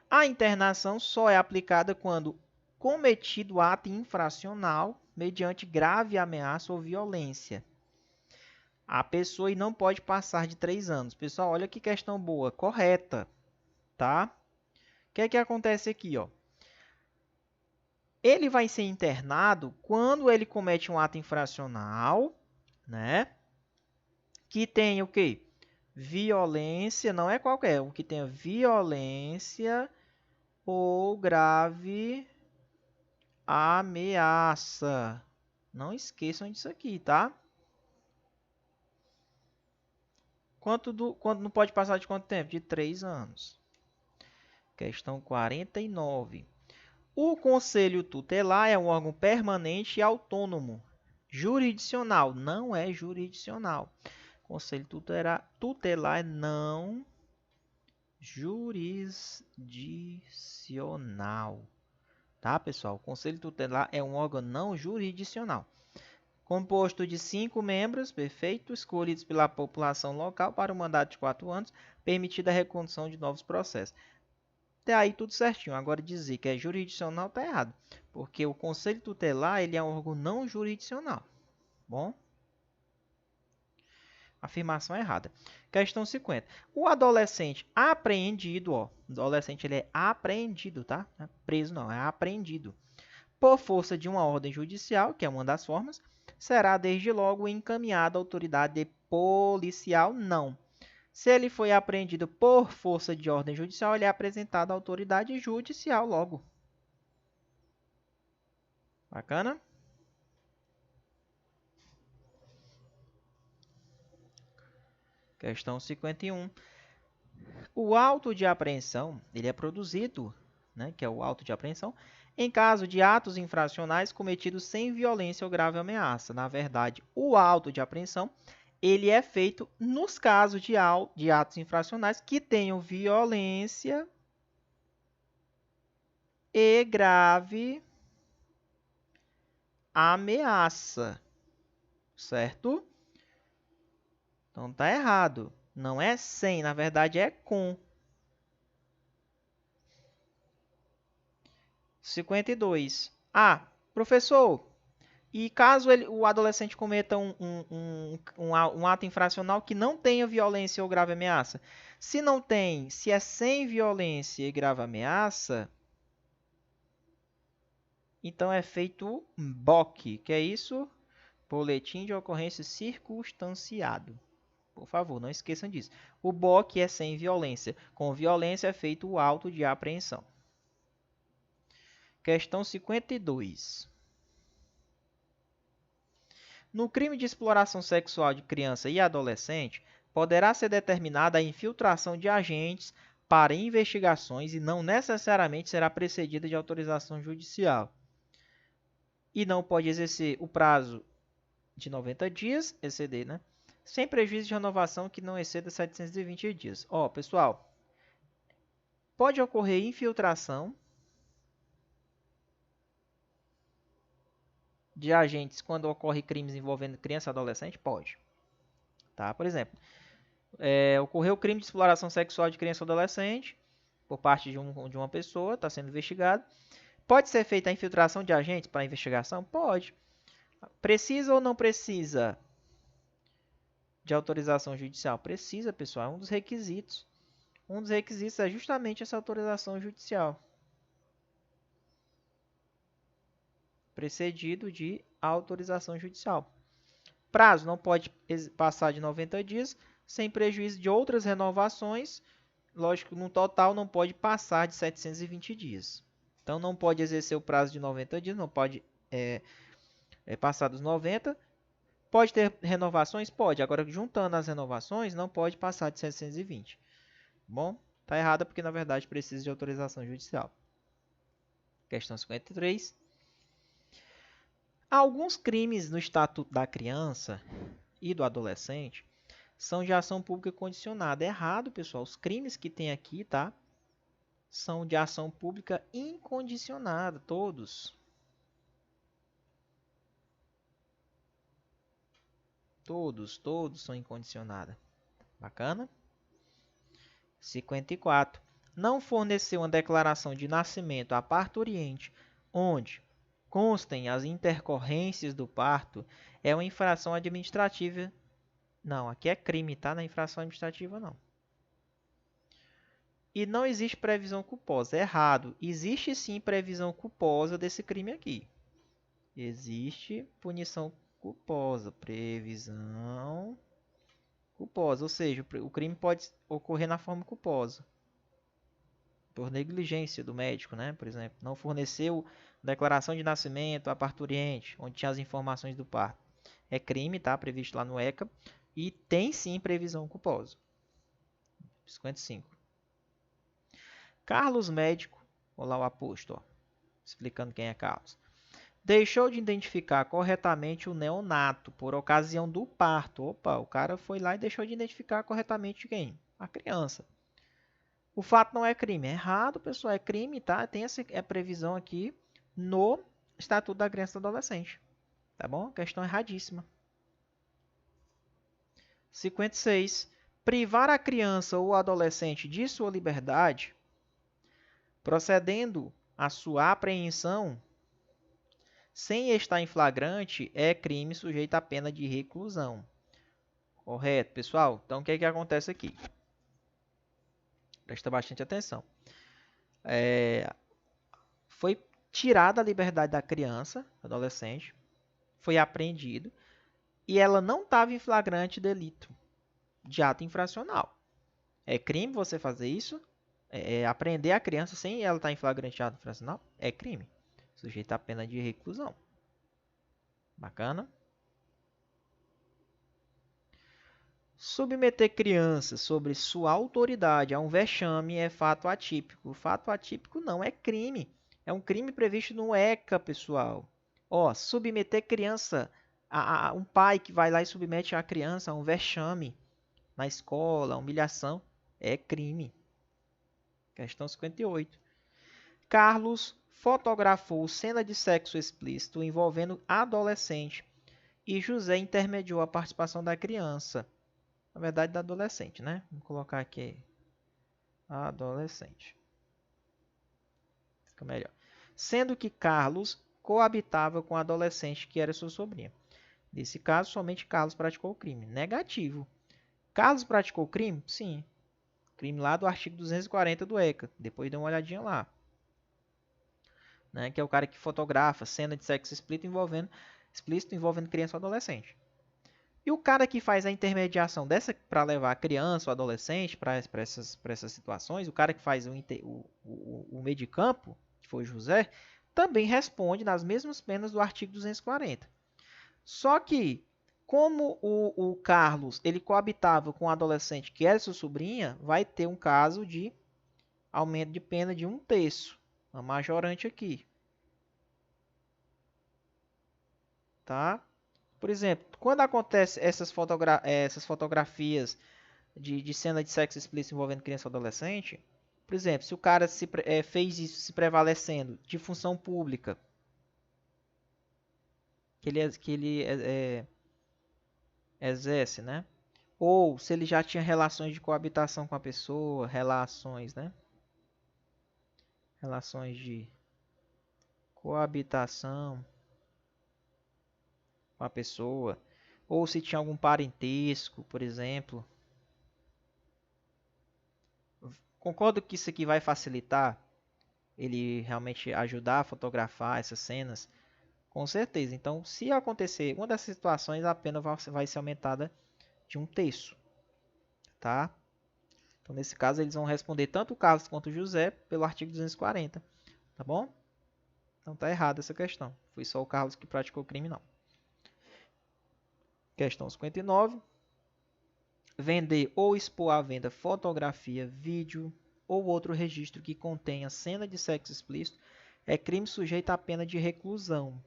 A internação só é aplicada quando cometido ato infracional mediante grave ameaça ou violência. A pessoa não pode passar de 3 anos. Pessoal, olha que questão boa, correta, tá? O que é que acontece aqui, ó? Ele vai ser internado quando ele comete um ato infracional, né? Que tem o quê? Violência, não é qualquer, o que tenha violência ou grave ameaça. Não esqueçam disso aqui, tá? Quando não pode passar de quanto tempo? De 3 anos. Questão 49. O Conselho Tutelar é um órgão permanente e autônomo. Jurisdicional. Não é jurisdicional. Conselho Tutelar é não jurisdicional. Tá, pessoal? O Conselho Tutelar é um órgão não jurisdicional. Composto de 5 membros, perfeito, escolhidos pela população local para um mandato de 4 anos, permitida a recondução de novos processos. Até aí tudo certinho. Agora dizer que é jurisdicional está errado, porque o Conselho Tutelar ele é um órgão não jurisdicional. Bom? Afirmação errada. Questão 50. O adolescente apreendido, ó, o adolescente ele é apreendido, tá? Não é preso não, é apreendido. Por força de uma ordem judicial, que é uma das formas, será desde logo encaminhado à autoridade policial? Não. Se ele foi apreendido por força de ordem judicial, ele é apresentado à autoridade judicial logo. Bacana? Questão 51. O auto de apreensão, ele é produzido, né, que é o auto de apreensão, em caso de atos infracionais cometidos sem violência ou grave ameaça. Na verdade, o auto de apreensão ele é feito nos casos de atos infracionais que tenham violência e grave ameaça, certo? Então tá errado. Não é sem, na verdade é com. 52. Ah, professor, e caso o adolescente cometa um ato infracional que não tenha violência ou grave ameaça? Se não tem, se é sem violência e grave ameaça, então é feito o BOC, que é isso? Boletim de ocorrência circunstanciado. Por favor, não esqueçam disso. O BOC é sem violência. Com violência é feito o auto de apreensão. Questão 52. No crime de exploração sexual de criança e adolescente, poderá ser determinada a infiltração de agentes para investigações e não necessariamente será precedida de autorização judicial. E não pode exercer o prazo de 90 dias, exceder, né? Sem prejuízo de renovação que não exceda 720 dias. Ó, pessoal, pode ocorrer infiltração de agentes quando ocorre crimes envolvendo criança e adolescente? Pode. Tá? Por exemplo, ocorreu crime de exploração sexual de criança ou adolescente por parte de uma pessoa, está sendo investigado. Pode ser feita a infiltração de agentes para a investigação? Pode. Precisa ou não precisa de autorização judicial? Precisa, pessoal. É um dos requisitos. Um dos requisitos é justamente essa autorização judicial. Precedido de autorização judicial. Prazo não pode passar de 90 dias, sem prejuízo de outras renovações. Lógico, no total não pode passar de 720 dias. Então, não pode exercer o prazo de 90 dias, não pode passar dos 90. Pode ter renovações? Pode. Agora, juntando as renovações, não pode passar de 720. Bom, tá errada porque, na verdade, precisa de autorização judicial. Questão 53. Alguns crimes no Estatuto da Criança e do Adolescente são de ação pública condicionada. Errado, pessoal. Os crimes que tem aqui, tá? São de ação pública incondicionada, todos. Todos são incondicionada. Bacana? 54. Não forneceu uma declaração de nascimento à parturiente, onde constem as intercorrências do parto, é uma infração administrativa. Não, aqui é crime, tá? Não é infração administrativa, não. E não existe previsão culposa. É errado. Existe sim previsão culposa desse crime aqui. Existe punição culposa. Previsão culposa. Ou seja, o crime pode ocorrer na forma culposa. Por negligência do médico, né? Por exemplo, não forneceu declaração de nascimento à parturiente, onde tinha as informações do parto. É crime, tá? Previsto lá no ECA. E tem sim previsão culposa. 55. Carlos médico, olá o aposto, ó, explicando quem é Carlos. Deixou de identificar corretamente o neonato por ocasião do parto. Opa, o cara foi lá e deixou de identificar corretamente quem? A criança. O fato não é crime. É errado, pessoal. É crime, tá? Tem essa previsão aqui no Estatuto da Criança e do Adolescente. Tá bom? Questão erradíssima. 56. Privar a criança ou adolescente de sua liberdade, procedendo à sua apreensão sem estar em flagrante, é crime sujeito à pena de reclusão. Correto, pessoal? Então, o que é que acontece aqui? Presta bastante atenção. Foi tirada a liberdade da criança, adolescente, foi apreendido, e ela não estava em flagrante delito de ato infracional. É crime você fazer isso? Apreender a criança sem ela estar em flagrante de ato infracional? É crime. Sujeito à pena de reclusão. Bacana? Submeter crianças sobre sua autoridade a um vexame é fato atípico. Fato atípico não é crime. É um crime previsto no ECA, pessoal. Ó, submeter criança a um pai que vai lá e submete a criança a um vexame na escola, humilhação, é crime. Questão 58. Carlos fotografou cena de sexo explícito envolvendo adolescente e José intermediou a participação da criança. Na verdade, da adolescente, né? Vamos colocar aqui adolescente. Fica melhor. Sendo que Carlos coabitava com a adolescente que era sua sobrinha. Nesse caso, somente Carlos praticou o crime. Negativo. Carlos praticou o crime? Sim. Crime lá do artigo 240 do ECA. Depois dê uma olhadinha lá. Né? Que é o cara que fotografa cena de sexo explícito envolvendo criança ou adolescente. E o cara que faz a intermediação dessa para levar a criança ou adolescente para essas situações, o cara que faz o meio de campo, que foi José, também responde nas mesmas penas do artigo 240. Só que, como o Carlos ele coabitava com um adolescente que era sua sobrinha, vai ter um caso de aumento de pena de 1/3. Uma majorante aqui. Tá? Por exemplo, quando acontece essas fotografias de cena de sexo explícito envolvendo criança ou adolescente, por exemplo, se o cara fez isso se prevalecendo de função pública, que ele exerce, né? Ou se ele já tinha relações de coabitação com a pessoa, relações, né? Relações de coabitação com a pessoa, ou se tinha algum parentesco, por exemplo. Concordo que isso aqui vai facilitar ele realmente ajudar a fotografar essas cenas, com certeza. Então, se acontecer uma dessas situações, a pena vai ser aumentada de 1/3, tá? Então, nesse caso, eles vão responder tanto o Carlos quanto o José pelo artigo 240, tá bom? Então, tá errado essa questão. Foi só o Carlos que praticou o crime, não. Questão 59. Vender ou expor à venda fotografia, vídeo ou outro registro que contenha cena de sexo explícito é crime sujeito à pena de reclusão.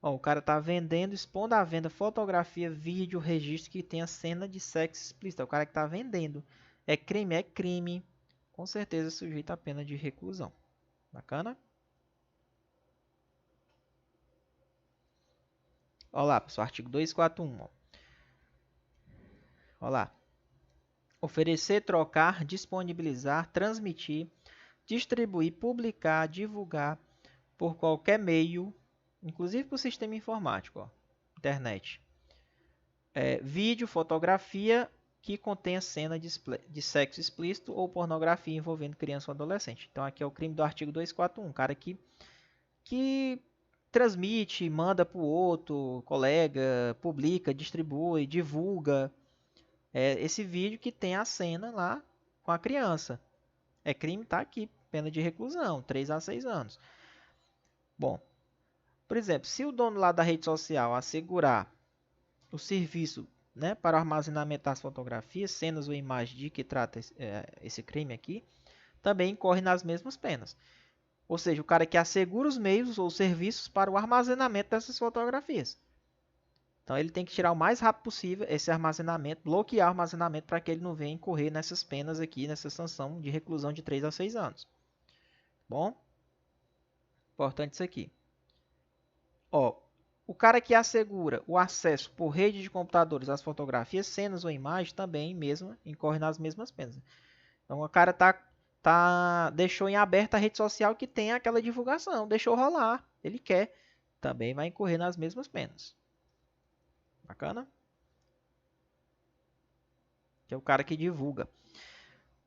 Ó, o cara está vendendo, expondo à venda fotografia, vídeo, registro que tenha cena de sexo explícito. É o cara que está vendendo. É crime? É crime. Com certeza sujeito à pena de reclusão. Bacana? Olha lá, pessoal, artigo 241. Olha lá. Oferecer, trocar, disponibilizar, transmitir, distribuir, publicar, divulgar por qualquer meio, inclusive por sistema informático, ó, internet. Vídeo, fotografia que contenha cena de sexo explícito ou pornografia envolvendo criança ou adolescente. Então aqui é o crime do artigo 241, cara que transmite, manda para o outro colega, publica, distribui, divulga esse vídeo que tem a cena lá com a criança. É crime, tá aqui, pena de reclusão, 3 a 6 anos. Bom, por exemplo, se o dono lá da rede social assegurar o serviço, né, para o armazenamento das fotografias, cenas ou imagens de que trata esse crime aqui, também incorre nas mesmas penas. Ou seja, o cara que assegura os meios ou serviços para o armazenamento dessas fotografias. Então ele tem que tirar o mais rápido possível esse armazenamento, bloquear o armazenamento para que ele não venha incorrer nessas penas aqui, nessa sanção de reclusão de 3 a 6 anos. Bom? Importante isso aqui. Ó, o cara que assegura o acesso por rede de computadores às fotografias, cenas ou imagens também mesmo incorre nas mesmas penas. Então o cara deixou em aberto a rede social que tem aquela divulgação, deixou rolar, ele quer, também vai incorrer nas mesmas penas. Bacana? Que é o cara que divulga.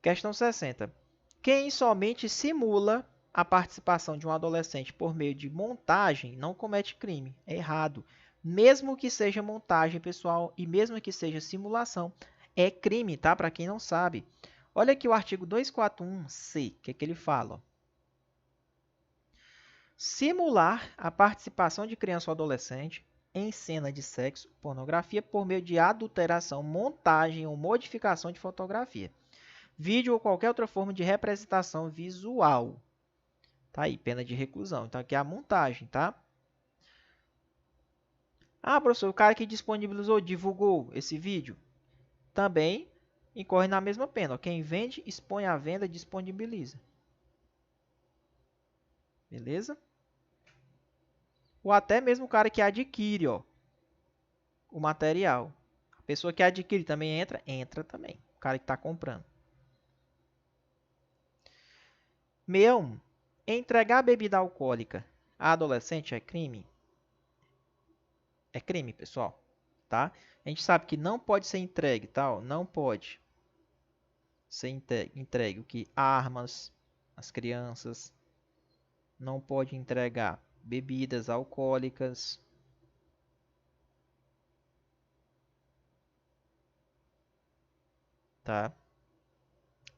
Questão 60. Quem somente simula a participação de um adolescente por meio de montagem não comete crime. É errado. Mesmo que seja montagem, pessoal, e mesmo que seja simulação, é crime, tá? Para quem não sabe. Olha aqui o artigo 241C, o que é que ele fala? Simular a participação de criança ou adolescente em cena de sexo, pornografia, por meio de adulteração, montagem ou modificação de fotografia, vídeo ou qualquer outra forma de representação visual. Tá aí, pena de reclusão. Então aqui é a montagem, tá? Ah, professor, o cara que disponibilizou, divulgou esse vídeo, também incorre na mesma pena. Quem vende, expõe à venda, disponibiliza. Beleza? Ou até mesmo o cara que adquire, ó, o material. A pessoa que adquire também entra? Entra também. O cara que está comprando. 61. Entregar bebida alcoólica a adolescente é crime? É crime, pessoal. Tá? A gente sabe que não pode ser entregue, tal, não pode ser entregue o que? Armas às crianças. Não pode entregar bebidas alcoólicas. Tá?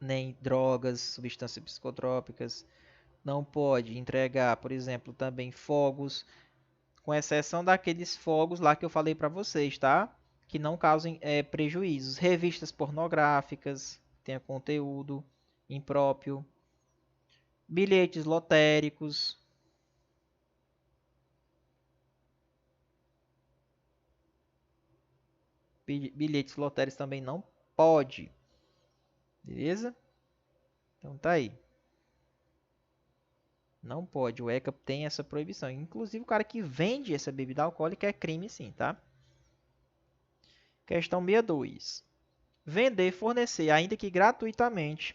Nem drogas, substâncias psicotrópicas. Não pode entregar, por exemplo, também fogos, com exceção daqueles fogos lá que eu falei para vocês, tá? Que não causem prejuízos. Revistas pornográficas, tenha conteúdo impróprio. Bilhetes lotéricos. Bilhetes lotéricos também não pode. Beleza? Então tá aí. Não pode. O ECA tem essa proibição. Inclusive o cara que vende essa bebida alcoólica é crime sim, tá? Questão 62. Vender, fornecer, ainda que gratuitamente,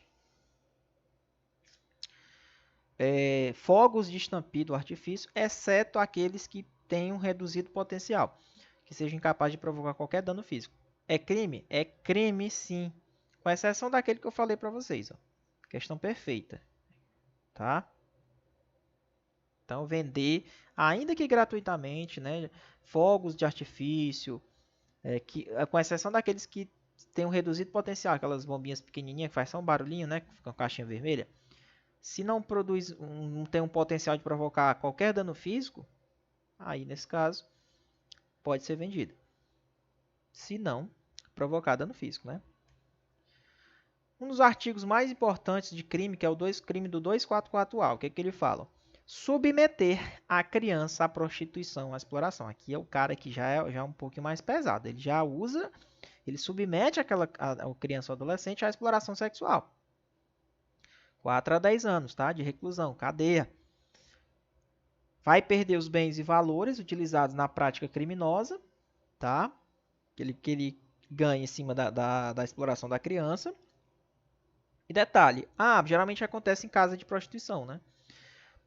fogos de estampido artifício, exceto aqueles que tenham reduzido potencial, que sejam incapazes de provocar qualquer dano físico. É crime? É crime sim, com exceção daquele que eu falei para vocês. Ó. Questão perfeita. Tá? Então, vender, ainda que gratuitamente, né, fogos de artifício, com exceção daqueles que têm um reduzido potencial, aquelas bombinhas pequenininhas que faz só um barulhinho, né, que fica com caixinha vermelha. Se não produz, não tem um potencial de provocar qualquer dano físico, aí nesse caso pode ser vendido. se não provocar dano físico, né? Um dos artigos mais importantes de crime, que é o crime do 244A, o que é que ele fala? Submeter a criança à prostituição, à exploração. Aqui é o cara que já é um pouco mais pesado. Ele já usa, ele submete a criança ou adolescente à exploração sexual. 4 a 10 anos, tá? De reclusão, cadeia. Vai perder os bens e valores utilizados na prática criminosa, tá? Que ele ganha em cima da exploração da criança. E detalhe, geralmente acontece em casa de prostituição, né?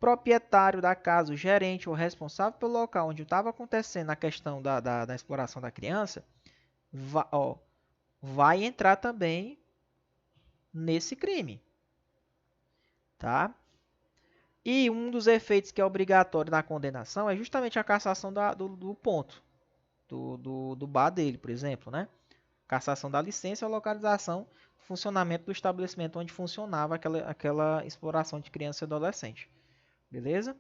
Proprietário da casa, o gerente ou responsável pelo local onde estava acontecendo a questão da exploração da criança, vai entrar também nesse crime, tá? E um dos efeitos que é obrigatório na condenação é justamente a cassação do ponto, do bar dele, por exemplo, né? Cassação da licença ou localização, funcionamento do estabelecimento onde funcionava aquela exploração de criança e adolescente. Beleza?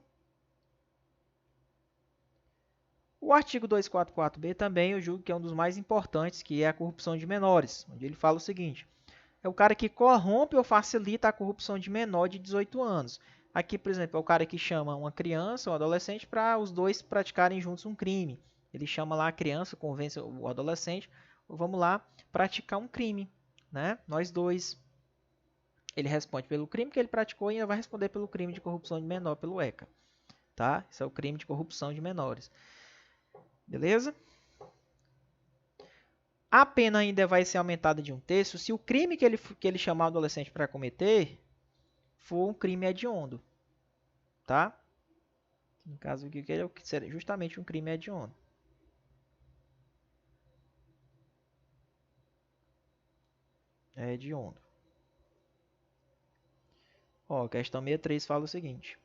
O artigo 244b também eu julgo que é um dos mais importantes, que é a corrupção de menores, onde ele fala o seguinte: é o cara que corrompe ou facilita a corrupção de menor de 18 anos. Aqui, por exemplo, é o cara que chama uma criança ou um adolescente para os dois praticarem juntos um crime. Ele chama lá a criança, convence o adolescente, vamos lá praticar um crime, né? Nós dois. Ele responde pelo crime que ele praticou e ainda vai responder pelo crime de corrupção de menor pelo ECA, tá? Esse é o crime de corrupção de menores. Beleza? A pena ainda vai ser aumentada de 1/3 se o crime que ele chamar o adolescente para cometer for um crime hediondo, tá? No caso aqui, é o que seria justamente um crime hediondo. É hediondo. Ó, questão 63 fala o seguinte: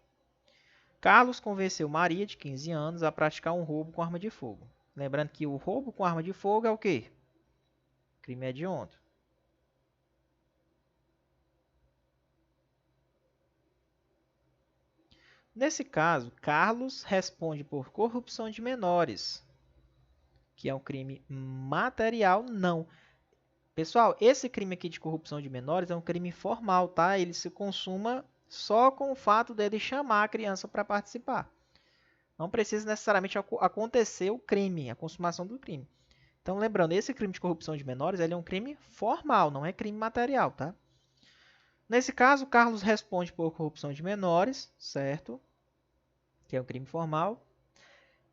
Carlos convenceu Maria, de 15 anos, a praticar um roubo com arma de fogo. Lembrando que o roubo com arma de fogo é o quê? Crime hediondo. Nesse caso, Carlos responde por corrupção de menores, que é um crime material, não. Pessoal, esse crime aqui de corrupção de menores é um crime formal, tá? Ele se consuma só com o fato dele chamar a criança para participar. Não precisa necessariamente acontecer o crime, a consumação do crime. Então, lembrando, esse crime de corrupção de menores ele é um crime formal, não é crime material, tá? Nesse caso, Carlos responde por corrupção de menores, certo? Que é um crime formal,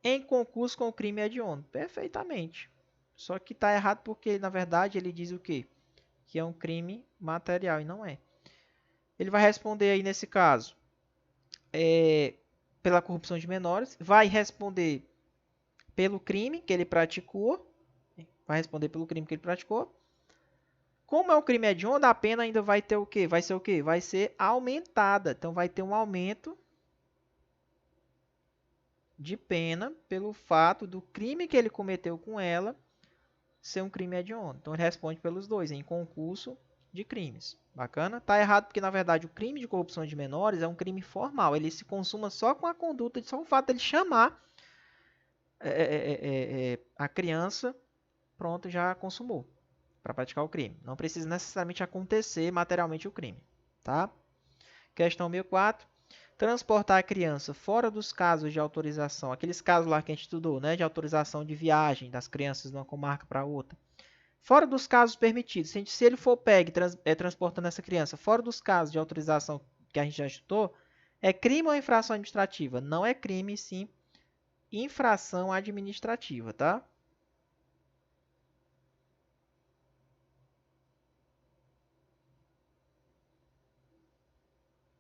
em concurso com o crime hediondo. Perfeitamente. Só que está errado porque, na verdade, ele diz o quê? Que é um crime material e não é. Ele vai responder aí, nesse caso, pela corrupção de menores. Vai responder pelo crime que ele praticou. Vai responder pelo crime que ele praticou. Como é um crime hediondo, a pena ainda vai ter o quê? Vai ser o quê? Vai ser aumentada. Então, vai ter um aumento de pena pelo fato do crime que ele cometeu com ela ser um crime hediondo. Então ele responde pelos dois, em concurso de crimes. Bacana? Tá errado porque, na verdade, o crime de corrupção de menores é um crime formal. Ele se consuma só com a conduta, só o fato de ele chamar a criança, pronto, já consumou para praticar o crime. Não precisa necessariamente acontecer materialmente o crime. Tá? Questão 1004. Transportar a criança fora dos casos de autorização, aqueles casos lá que a gente estudou, né, de autorização de viagem das crianças de uma comarca para outra. Fora dos casos permitidos, se ele for pego transportando essa criança fora dos casos de autorização que a gente já estudou, é crime ou infração administrativa? Não é crime, sim infração administrativa, tá?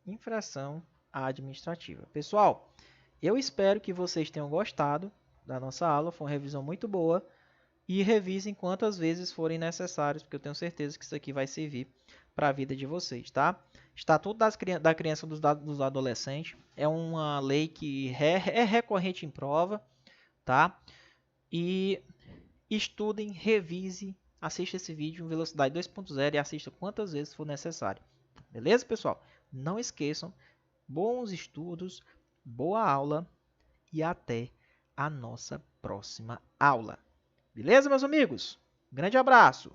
Infração administrativa. Pessoal, eu espero que vocês tenham gostado da nossa aula, foi uma revisão muito boa. E revisem quantas vezes forem necessários, porque eu tenho certeza que isso aqui vai servir para a vida de vocês, tá? Estatuto da Criança e dos Adolescentes é uma lei que é recorrente em prova, tá? E estudem, revise, assista esse vídeo em velocidade 2.0 e assista quantas vezes for necessário. Beleza, pessoal? Não esqueçam, bons estudos, boa aula e até a nossa próxima aula. Beleza, meus amigos? Grande abraço!